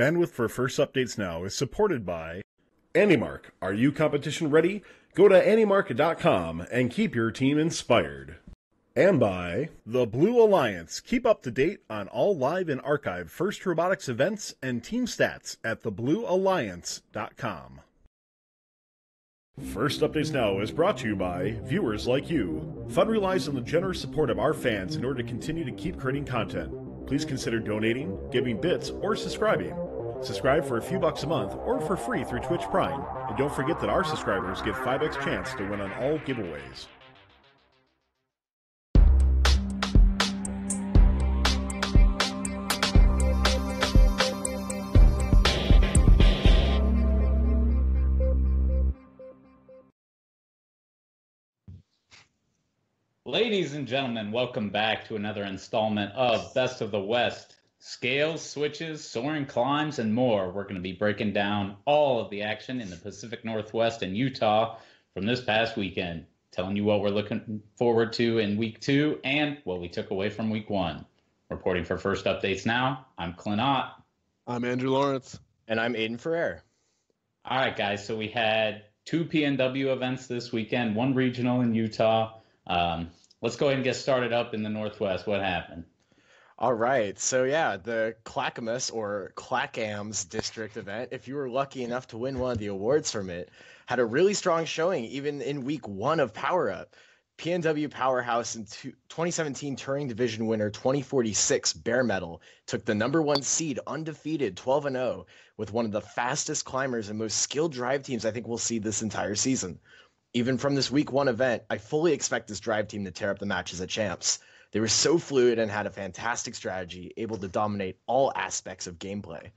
Bandwidth for First Updates Now is supported by AndyMark. Are you competition ready? Go to andymark.com and keep your team inspired. And by the Blue Alliance. Keep up to date on all live and archived First Robotics events and team stats at thebluealliance.com. First Updates Now is brought to you by viewers like you. Fun relies on the generous support of our fans in order to continue to keep creating content. Please consider donating, giving bits, or subscribing. Subscribe for a few bucks a month or for free through Twitch Prime. And don't forget that our subscribers get 5x chance to win on all giveaways. Ladies and gentlemen, welcome back to another installment of Best of the West. Scales, switches, soaring climbs, and more. We're going to be breaking down all of the action in the Pacific Northwest and Utah from this past weekend, telling you what we're looking forward to in Week 2 and what we took away from Week 1. Reporting for First Updates Now, I'm Clint Ott. I'm Andrew Lawrence. And I'm Aiden Ferrer. All right, guys, so we had 2 PNW events this weekend, 1 regional in Utah. Let's go ahead and get started up in the Northwest. What happened? All right. So, yeah, the Clackamas or Clackams district event, if you were lucky enough to win one of the awards from it, had a really strong showing even in week 1 of Power Up. PNW Powerhouse and 2017 Touring Division winner 2046 Bare Metal took the #1 seed undefeated 12-0 with one of the fastest climbers and most skilled drive teams I think we'll see this entire season. Even from this week 1 event, I fully expect this drive team to tear up the matches at Champs. They were so fluid and had a fantastic strategy, able to dominate all aspects of gameplay.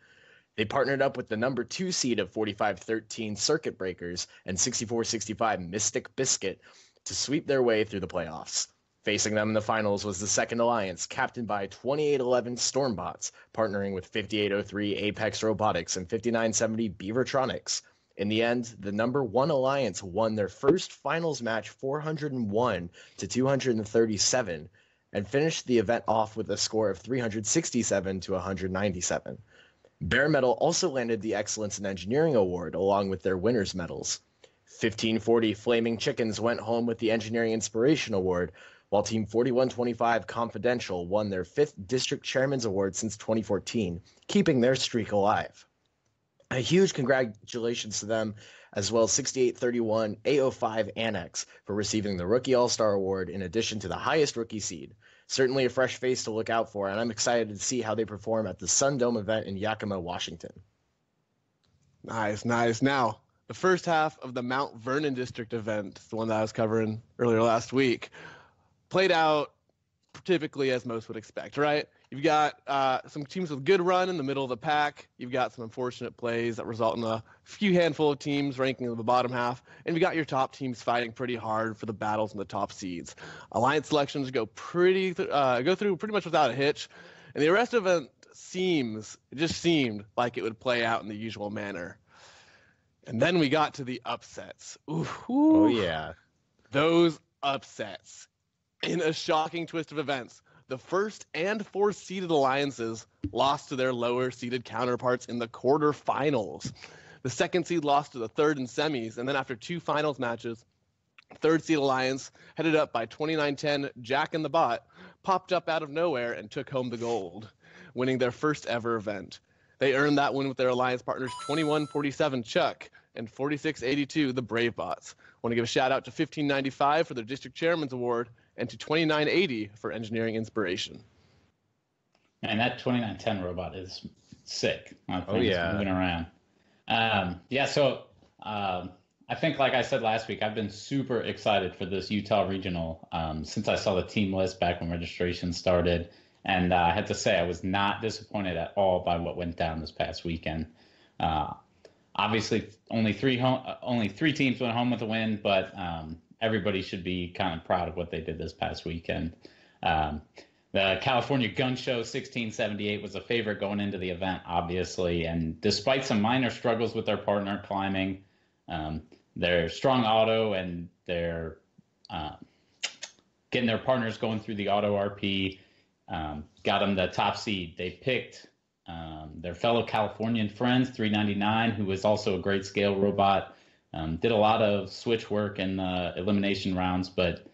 They partnered up with the #2 seed of 4513 Circuit Breakers and 6465 Mystic Biscuit to sweep their way through the playoffs. Facing them in the finals was the second alliance, captained by 2811 Stormbots, partnering with 5803 Apex Robotics and 5970 Beavertronics. In the end, the #1 alliance won their first finals match 401 to 237 and finished the event off with a score of 367 to 197. Bare Metal also landed the Excellence in Engineering Award along with their winners' medals. 1540 Flaming Chickens went home with the Engineering Inspiration Award, while Team 4125 Confidential won their 5th District Chairman's Award since 2014, keeping their streak alive. A huge congratulations to them, as well as 6831 AO5 Annex for receiving the Rookie All-Star Award in addition to the highest rookie seed. Certainly a fresh face to look out for, and I'm excited to see how they perform at the Sun Dome event in Yakima, Washington. Nice. Now, the first half of the Mount Vernon District event, the one that I was covering earlier last week, played out typically as most would expect, right? You've got some teams with good run in the middle of the pack. You've got some unfortunate plays that result in a few handful of teams ranking in the bottom half. And you've got your top teams fighting pretty hard for the battles in the top seeds. Alliance selections go through pretty much without a hitch. And the rest of it just seemed like it would play out in the usual manner. And then we got to the upsets. Ooh. Oh, yeah. Those upsets. In a shocking twist of events, the 1st and 4th seeded alliances lost to their lower seeded counterparts in the quarterfinals. The 2nd seed lost to the 3rd in semis, and then after 2 finals matches, 3rd seed alliance, headed up by 2910 Jack and the Bot, popped up out of nowhere and took home the gold, winning their first ever event. They earned that win with their alliance partners 2147 Chuck and 4682 the Brave Bots. I want to give a shout out to 1595 for their District Chairman's Award and to 2980 for Engineering Inspiration. Man, that 2910 robot is sick. Oh, yeah. Moving around. I think, like I said last week, I've been super excited for this Utah Regional since I saw the team list back when registration started. And I had to say I was not disappointed at all by what went down this past weekend. Obviously, only three teams went home with a win, but everybody should be kind of proud of what they did this past weekend. The California Gun Show 1678 was a favorite going into the event, obviously, and despite some minor struggles with their partner climbing, their strong auto and their getting their partners going through the auto RP got them the top seed. They picked Their fellow Californian friends, 399, who was also a great scale robot, did a lot of switch work in the elimination rounds, but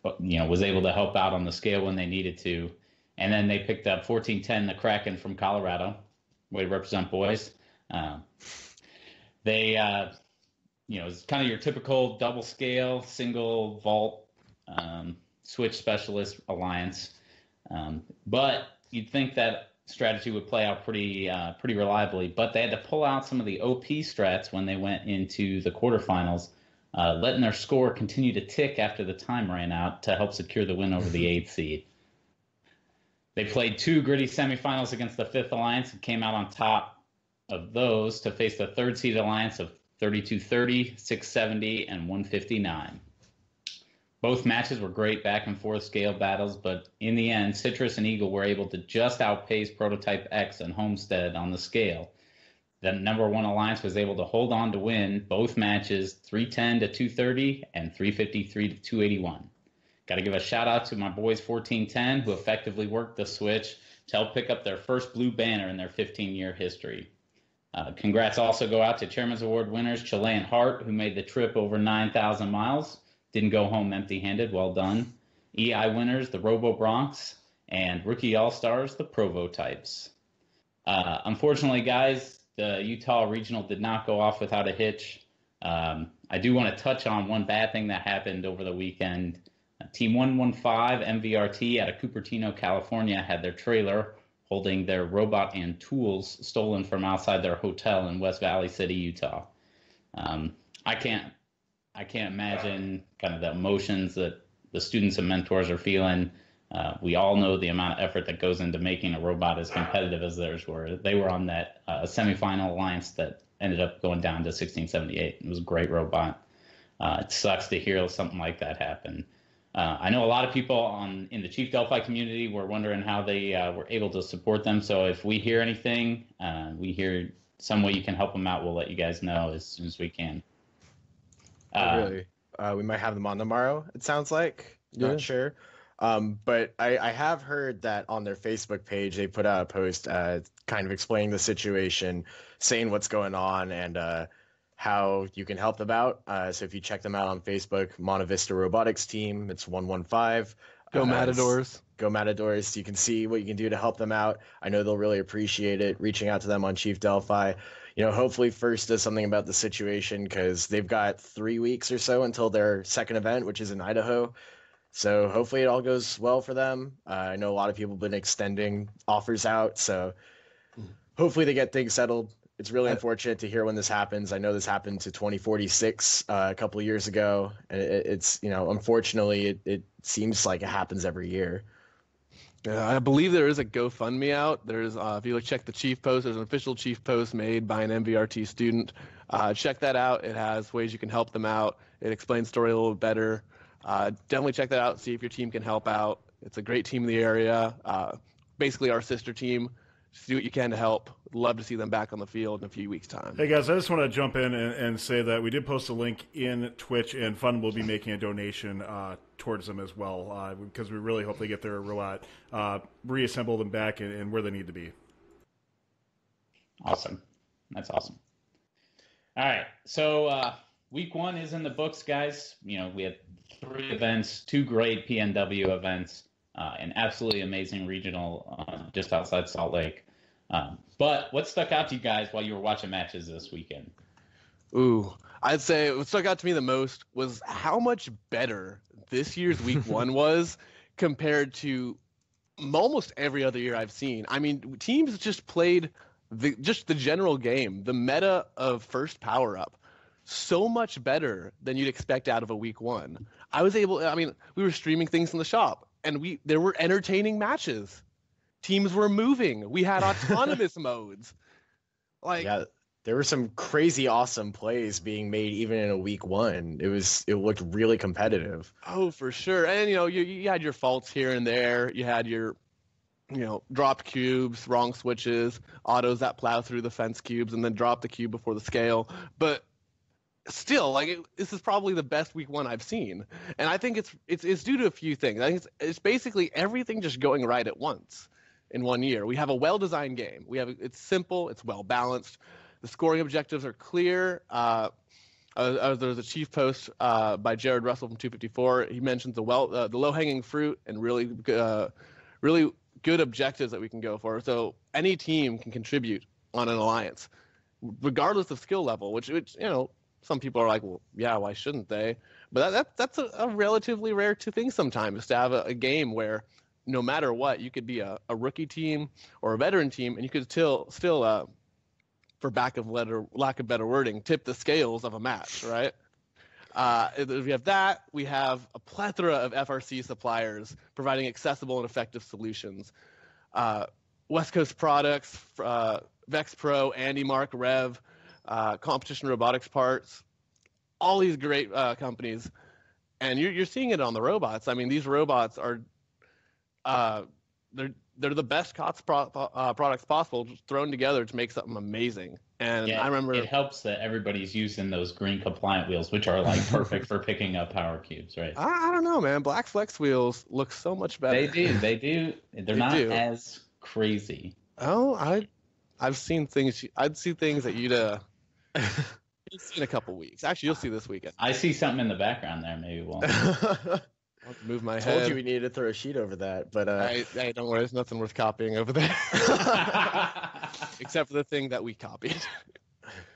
was able to help out on the scale when they needed to. And then they picked up 1410, the Kraken from Colorado, way to represent boys. They, it's kind of your typical double scale, single vault switch specialist alliance. But you'd think that strategy would play out pretty reliably, but they had to pull out some of the OP strats when they went into the quarterfinals, letting their score continue to tick after the time ran out to help secure the win over the 8th seed. They played 2 gritty semifinals against the 5th Alliance and came out on top of those to face the 3rd seed Alliance of 3230, 670, and 159. Both matches were great back and forth scale battles, but in the end, Citrus and Eagle were able to just outpace Prototype X and Homestead on the scale. The number 1 Alliance was able to hold on to win both matches 310 to 230 and 353 to 281. Got to give a shout out to my boys 1410 who effectively worked the switch to help pick up their first blue banner in their 15-year history. Congrats also go out to Chairman's Award winners Chilean Hart, who made the trip over 9,000 miles. Didn't go home empty-handed. Well done. EI winners, the Robo Bronx, and Rookie All-Stars, the Provo Types. Unfortunately, guys, the Utah Regional did not go off without a hitch. I do want to touch on one bad thing that happened over the weekend. Team 115 MVRT out of Cupertino, California, had their trailer holding their robot and tools stolen from outside their hotel in West Valley City, Utah. I can't imagine kind of the emotions that the students and mentors are feeling. We all know the amount of effort that goes into making a robot as competitive as theirs were. They were on that semifinal alliance that ended up going down to 1678. It was a great robot. It sucks to hear something like that happen. I know a lot of people in the Chief Delphi community were wondering how they were able to support them. So if we hear anything, we hear some way you can help them out, we'll let you guys know as soon as we can. Really? We might have them on tomorrow, it sounds like. Not sure. But I have heard that on their Facebook page, they put out a post kind of explaining the situation, saying what's going on, and how you can help them out. So if you check them out on Facebook, Monta Vista Robotics Team, it's 115. Go Matadors. Go Matadors. You can see what you can do to help them out. I know they'll really appreciate it, reaching out to them on Chief Delphi. Hopefully First does something about the situation, because they've got 3 weeks or so until their second event, which is in Idaho. So hopefully it all goes well for them. I know a lot of people have been extending offers out, so hopefully they get things settled. It's really unfortunate to hear when this happens. I know this happened to 2046 a couple of years ago, and it's unfortunately it seems like it happens every year. I believe there is a GoFundMe out. There's if you check the Chief post, there's an official Chief post made by an MVRT student. Check that out. It has ways you can help them out. It explains the story a little better. Definitely check that out. See if your team can help out. It's a great team in the area. Basically our sister team. Just do what you can to help. Love to see them back on the field in a few weeks' time. Hey, guys, I just want to jump in and say that we did post a link in Twitch, and Fun will be making a donation towards them as well, because we really hope they get their robot reassembled and back and where they need to be. Awesome. That's awesome. All right. So week 1 is in the books, guys. We had 3 events, 2 great PNW events, an absolutely amazing regional just outside Salt Lake. But what stuck out to you guys while you were watching matches this weekend? Ooh, I'd say what stuck out to me the most was how much better this year's week 1 was compared to almost every other year I've seen. I mean, teams just played the general game, the meta of first power up, so much better than you'd expect out of a week 1. We were streaming things in the shop, and there were entertaining matches. Teams were moving. We had autonomous modes. There were some crazy awesome plays being made even in a week 1. It looked really competitive. Oh, for sure. And you had your faults here and there. You had your dropped cubes, wrong switches, autos that plow through the fence cubes and then drop the cube before the scale. But still, this is probably the best week 1 I've seen. And I think it's due to a few things. I think it's basically everything just going right at once. in 1 year. We have a well-designed game. It's simple, it's well-balanced. The scoring objectives are clear. There's a chief post by Jared Russell from 254. He mentions the low-hanging fruit and really good objectives that we can go for. So any team can contribute on an alliance, regardless of skill level. Which some people are like, well, yeah, why shouldn't they? But that's a relatively rare thing sometimes, to have a game where no matter what, you could be a rookie team or a veteran team, and you could still for lack of better wording, tip the scales of a match, right? We have that. We have a plethora of FRC suppliers providing accessible and effective solutions. West Coast Products, Vex Pro, AndyMark, Rev, Competition Robotics Parts, all these great companies. And you're seeing it on the robots. I mean, these robots are they're the best COTS products possible, just thrown together to make something amazing. And yeah, I remember it helps that everybody's using those green compliant wheels, which are like perfect for picking up power cubes, right? I don't know, man. Black Flex wheels look so much better. They do. They're not as crazy. Oh, I've seen things. I'd see things that you'd see in a couple weeks. Actually, you'll see this weekend. I see something in the background there. Maybe we'll. I'll move my Told head. you we needed to throw a sheet over that, but Hey, don't worry, there's nothing worth copying over there, except for the thing that we copied.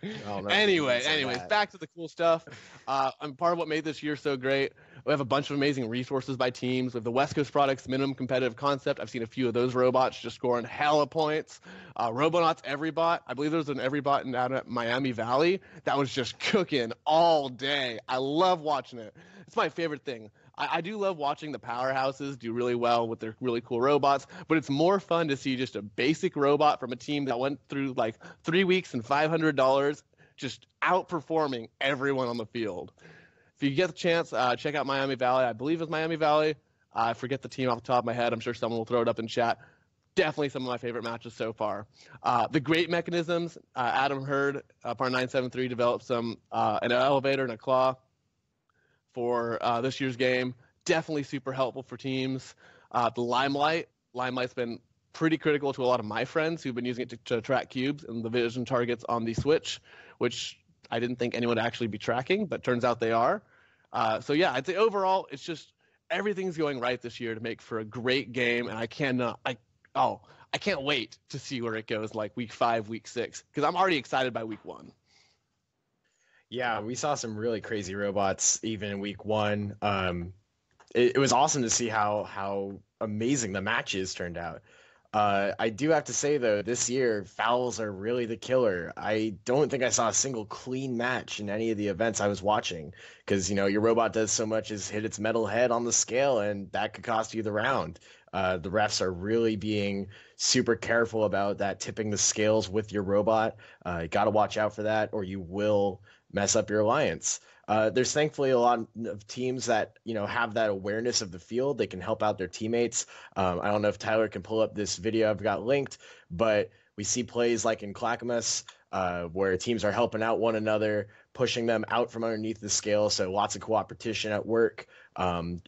Anyways, back to the cool stuff. And part of what made this year so great, we have a bunch of amazing resources by teams. We have the West Coast Products minimum competitive concept. I've seen a few of those robots just scoring hella points. Robonauts Everybot. I believe there was an Everybot down at Miami Valley that was just cooking all day. I love watching it. It's my favorite thing. I do love watching the powerhouses do really well with their really cool robots, but it's more fun to see just a basic robot from a team that went through like 3 weeks and $500 just outperforming everyone on the field. If you get the chance, check out Miami Valley. I believe it's Miami Valley. I forget the team off the top of my head. I'm sure someone will throw it up in chat. Definitely some of my favorite matches so far. The great mechanisms, Adam Hurd, Par 973, developed an elevator and a claw for this year's game. Definitely super helpful for teams. The Limelight's been pretty critical to a lot of my friends who've been using it to track cubes and the vision targets on the Switch, which I didn't think anyone would actually be tracking, but turns out they are. So yeah, I'd say overall, it's just everything's going right this year to make for a great game, and I can't wait to see where it goes, like week 5, week 6, because I'm already excited by week 1. Yeah, we saw some really crazy robots even in week 1. It was awesome to see how amazing the matches turned out. I do have to say, though, this year, fouls are really the killer. I don't think I saw a single clean match in any of the events I was watching because, your robot does so much as hit its metal head on the scale, and that could cost you the round. The refs are really being super careful about that, tipping the scales with your robot. You got to watch out for that, or you will mess up your alliance. There's thankfully a lot of teams that have that awareness of the field. They can help out their teammates. I don't know if Tyler can pull up this video I've got linked, but we see plays like in Clackamas where teams are helping out one another, pushing them out from underneath the scale. So lots of cooperation at work,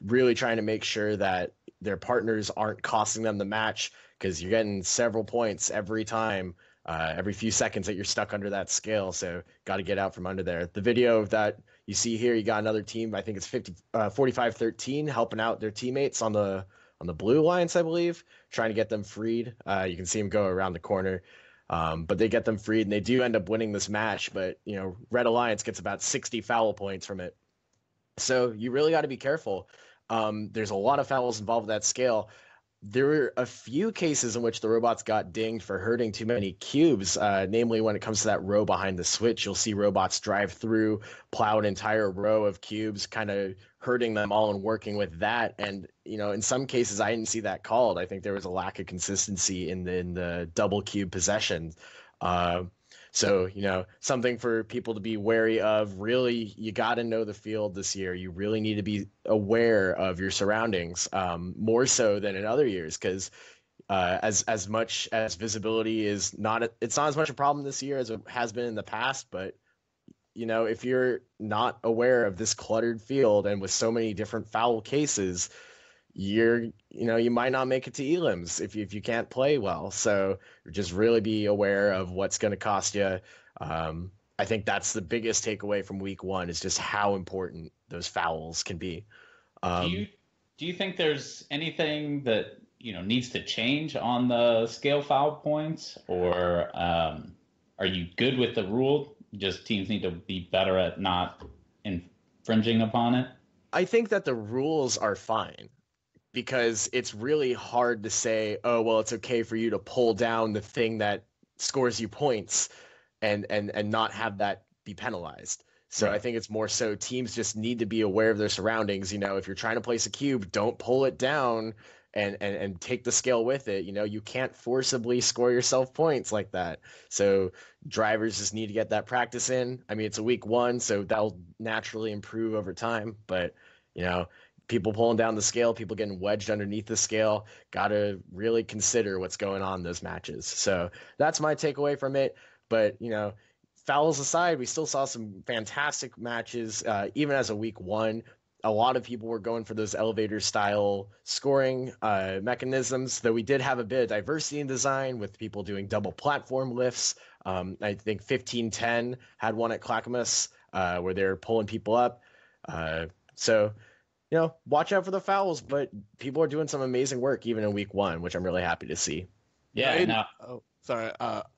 really trying to make sure that their partners aren't costing them the match, because you're getting several points every time. Every few seconds that you're stuck under that scale, so got to get out from under there. The video that you see here, you got another team, I think it's 45-13, helping out their teammates on the blue alliance, I believe, trying to get them freed. You can see them go around the corner, but they get them freed, and they do end up winning this match. But Red Alliance gets about 60 foul points from it, so you really got to be careful. There's a lot of fouls involved with that scale. There were a few cases in which the robots got dinged for hurting too many cubes, namely when it comes to that row behind the switch. You'll see robots drive through, plow an entire row of cubes, kind of hurting them all and working with that. And, in some cases, I didn't see that called. I think there was a lack of consistency in the double cube possession. So, something for people to be wary of. Really, you got to know the field this year. You really need to be aware of your surroundings, more so than in other years, because as much as visibility it's not as much a problem this year as it has been in the past. But, if you're not aware of this cluttered field and with so many different foul cases, you might not make it to elims if you can't play well. So just really be aware of what's going to cost you. I think that's the biggest takeaway from week 1 is just how important those fouls can be. Do you think there's anything that needs to change on the scale foul points, or are you good with the rule? Just teams need to be better at not infringing upon it? I think that the rules are fine because it's really hard to say, oh, well, it's okay for you to pull down the thing that scores you points and not have that be penalized. So right. I think it's more so teams just need to be aware of their surroundings. If you're trying to place a cube, don't pull it down and take the scale with it. You can't forcibly score yourself points like that. So drivers just need to get that practice in. I mean, it's a week 1, so that'll naturally improve over time. But, people pulling down the scale, people getting wedged underneath the scale, got to really consider what's going on in those matches. So that's my takeaway from it. But, fouls aside, we still saw some fantastic matches, even as a week 1. A lot of people were going for those elevator style scoring mechanisms, though we did have a bit of diversity in design with people doing double platform lifts. I think 1510 had one at Clackamas where they're pulling people up. So, watch out for the fouls, but people are doing some amazing work even in week 1, which I'm really happy to see. Yeah. Sorry.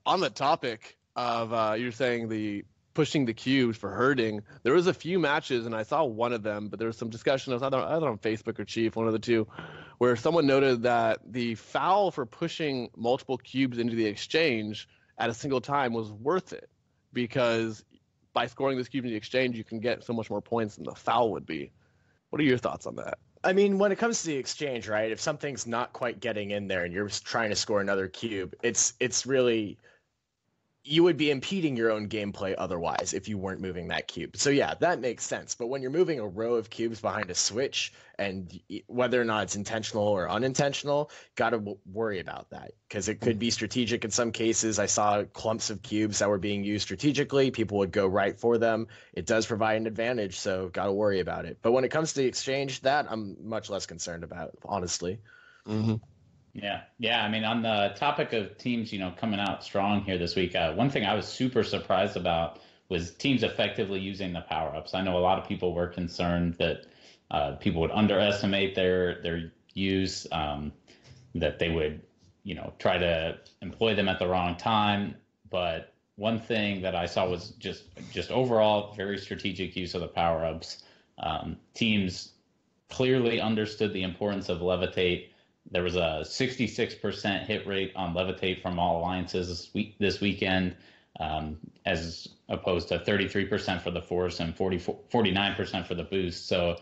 On the topic of you're saying the pushing the cubes for hurting, there was a few matches, and I saw one of them, but there was some discussion, either on Facebook or Chief, one of the two, where someone noted that the foul for pushing multiple cubes into the exchange at a single time was worth it, because by scoring this cube in the exchange, you can get so much more points than the foul would be. What are your thoughts on that? I mean, when it comes to the exchange, right, if something's not quite getting in there and you're trying to score another cube, it's really... you would be impeding your own gameplay otherwise if you weren't moving that cube. So yeah, that makes sense. But when you're moving a row of cubes behind a switch, and whether or not it's intentional or unintentional, got to worry about that, because it could be strategic in some cases. I saw clumps of cubes that were being used strategically. People would go right for them. It does provide an advantage, so got to worry about it. But when it comes to the exchange, that I'm much less concerned about, honestly. Mm-hmm. Yeah. I mean, on the topic of teams, coming out strong here this week, one thing I was super surprised about was teams effectively using the power-ups. I know a lot of people were concerned that people would underestimate their use, that they would, try to employ them at the wrong time. But one thing that I saw was just overall very strategic use of the power-ups. Teams clearly understood the importance of levitate. There was a 66% hit rate on levitate from all alliances this weekend, as opposed to 33% for the force and 49% for the boost. So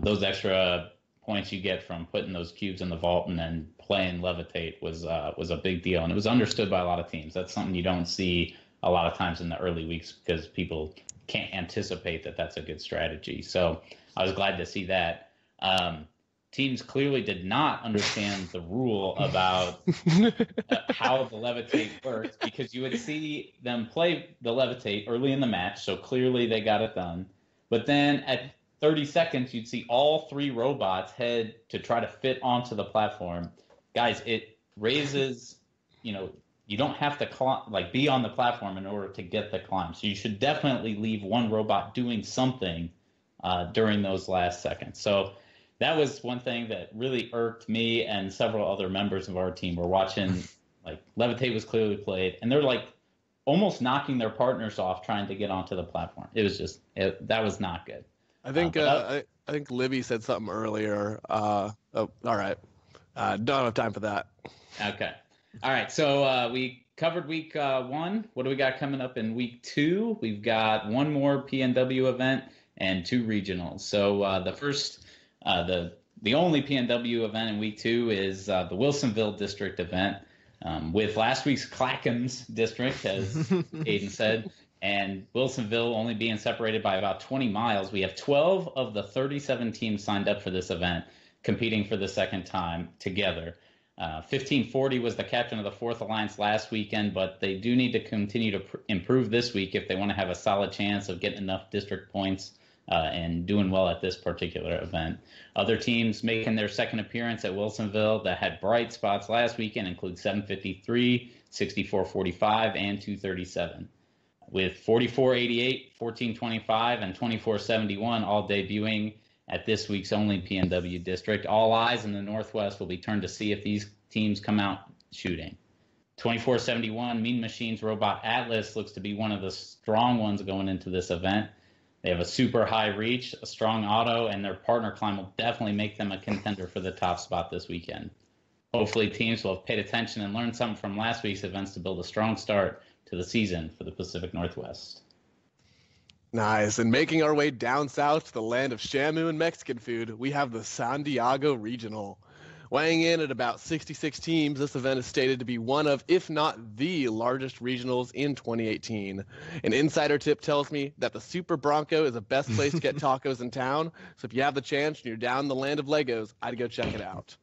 those extra points you get from putting those cubes in the vault and then playing levitate was a big deal, and it was understood by a lot of teams. That's something you don't see a lot of times in the early weeks because people can't anticipate that that's a good strategy. So I was glad to see that. Teams clearly did not understand the rule about how the levitate works, because you would see them play the levitate early in the match, so clearly they got it done. But then at 30 seconds, you'd see all 3 robots head to try to fit onto the platform. Guys, it raises, you don't have to be on the platform in order to get the climb. So you should definitely leave one robot doing something during those last seconds. So that was one thing that really irked me and several other members of our team. We're watching, levitate was clearly played, and they're almost knocking their partners off trying to get onto the platform. It was that was not good. I think I think Libby said something earlier. All right, don't have time for that. Okay, all right. So we covered week 1. What do we got coming up in week 2? We've got one more PNW event and 2 regionals. So the first. The only PNW event in week 2 is the Wilsonville district event, with last week's Clackamas district, as Aiden said, and Wilsonville only being separated by about 20 miles. We have 12 of the 37 teams signed up for this event, competing for the second time together. 1540 was the captain of the 4th Alliance last weekend, but they do need to continue to improve this week if they want to have a solid chance of getting enough district points and doing well at this particular event. Other teams making their second appearance at Wilsonville that had bright spots last weekend include 753, 6445, and 237. With 4488, 1425, and 2471 all debuting at this week's only PNW district, all eyes in the Northwest will be turned to see if these teams come out shooting. 2471, Mean Machines Robot Atlas looks to be one of the strong ones going into this event. They have a super high reach, a strong auto, and their partner climb will definitely make them a contender for the top spot this weekend. Hopefully teams will have paid attention and learned something from last week's events to build a strong start to the season for the Pacific Northwest. Nice. And making our way down south to the land of Shamu and Mexican food, we have the San Diego Regional. Weighing in at about 66 teams, this event is stated to be one of, if not the largest regionals in 2018. An insider tip tells me that the Super Bronco is the best place to get tacos in town. So if you have the chance and you're down in the land of Legos, I'd go check it out.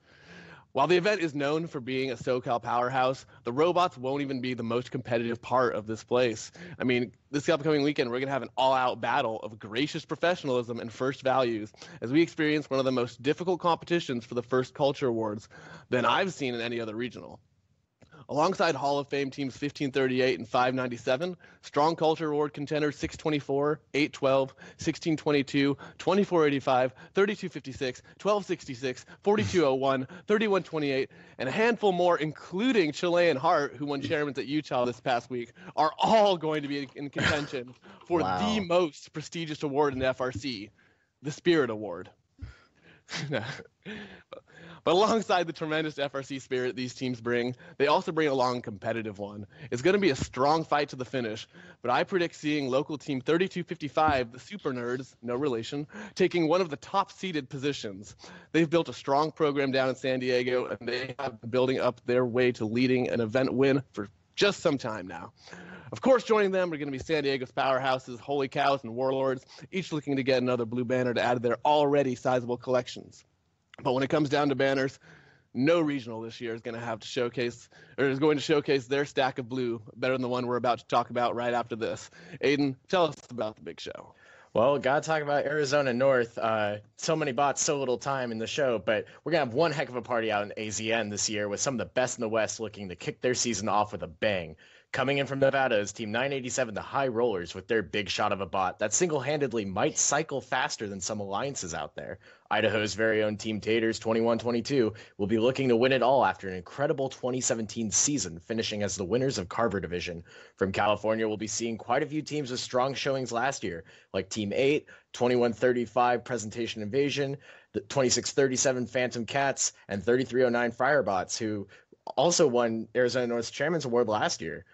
While the event is known for being a SoCal powerhouse, the robots won't even be the most competitive part of this place. I mean, this upcoming weekend, we're going to have an all-out battle of gracious professionalism and first values as we experience one of the most difficult competitions for the First Culture Awards than I've seen in any other regional. Alongside Hall of Fame teams 1538 and 597, Strong Culture Award contenders 624, 812, 1622, 2485, 3256, 1266, 4201, 3128, and a handful more, including Chilean Hart, who won Chairman's at Utah this past week, are all going to be in contention for the most prestigious award in the FRC, the Spirit Award. But alongside the tremendous FRC spirit these teams bring, they also bring along a competitive one. It's going to be a strong fight to the finish, but I predict seeing local team 3255, the Super Nerds, no relation, taking one of the top-seeded positions. They've built a strong program down in San Diego, and they have been building up their way to leading an event win for just some time now. Of course, joining them are going to be San Diego's powerhouses, Holy Cows, and Warlords, each looking to get another blue banner to add to their already sizable collections. But when it comes down to banners, no regional this year is going to showcase their stack of blue better than the one we're about to talk about right after this. Aiden, tell us about the big show. Well, gotta talk about Arizona North. So many bots, so little time in the show, but we're gonna have one heck of a party out in AZN this year with some of the best in the West looking to kick their season off with a bang. Coming in from Nevada is Team 987, the High Rollers, with their big shot of a bot that single-handedly might cycle faster than some alliances out there. Idaho's very own Team Taters, 2122, will be looking to win it all after an incredible 2017 season, finishing as the winners of Carver Division. From California, we'll be seeing quite a few teams with strong showings last year, like Team 8, 2135 Presentation Invasion, the 2637 Phantom Cats, and 3309 Firebots, who also won Arizona North's Chairman's Award last year.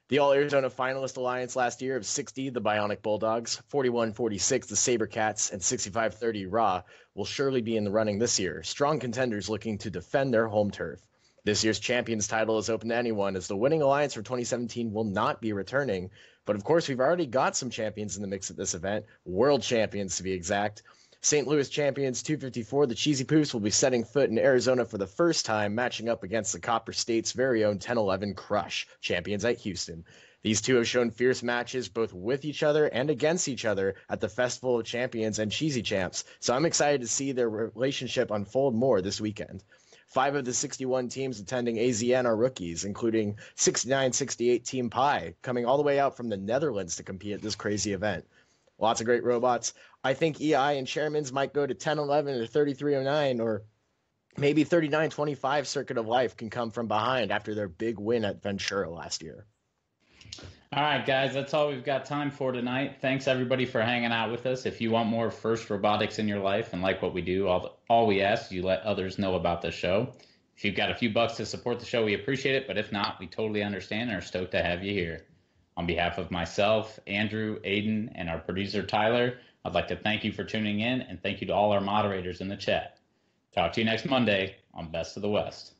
The All-Arizona Finalist Alliance last year of 60, the Bionic Bulldogs, 4146, the Sabercats, and 6530 Raw will surely be in the running this year. Strong contenders looking to defend their home turf. This year's champions title is open to anyone, as the winning alliance for 2017 will not be returning. But of course, we've already got some champions in the mix at this event, world champions to be exact. St. Louis champions 254, the Cheesy Poofs, will be setting foot in Arizona for the first time, matching up against the Copper State's very own 1011 Crush, champions at Houston. These two have shown fierce matches both with each other and against each other at the Festival of Champions and Cheesy Champs, so I'm excited to see their relationship unfold more this weekend. 5 of the 61 teams attending AZN are rookies, including 6968 Team Pi, coming all the way out from the Netherlands to compete at this crazy event. Lots of great robots. I think EI and Chairman's might go to 1011 or 3309, or maybe 3925 Circuit of Life can come from behind after their big win at Ventura last year. All right, guys, that's all we've got time for tonight. Thanks, everybody, for hanging out with us. If you want more First Robotics in your life and like what we do, all we ask is you let others know about the show. If you've got a few bucks to support the show, we appreciate it. But if not, we totally understand and are stoked to have you here. On behalf of myself, Andrew, Aiden, and our producer, Tyler, I'd like to thank you for tuning in, and thank you to all our moderators in the chat. Talk to you next Monday on Best of the West.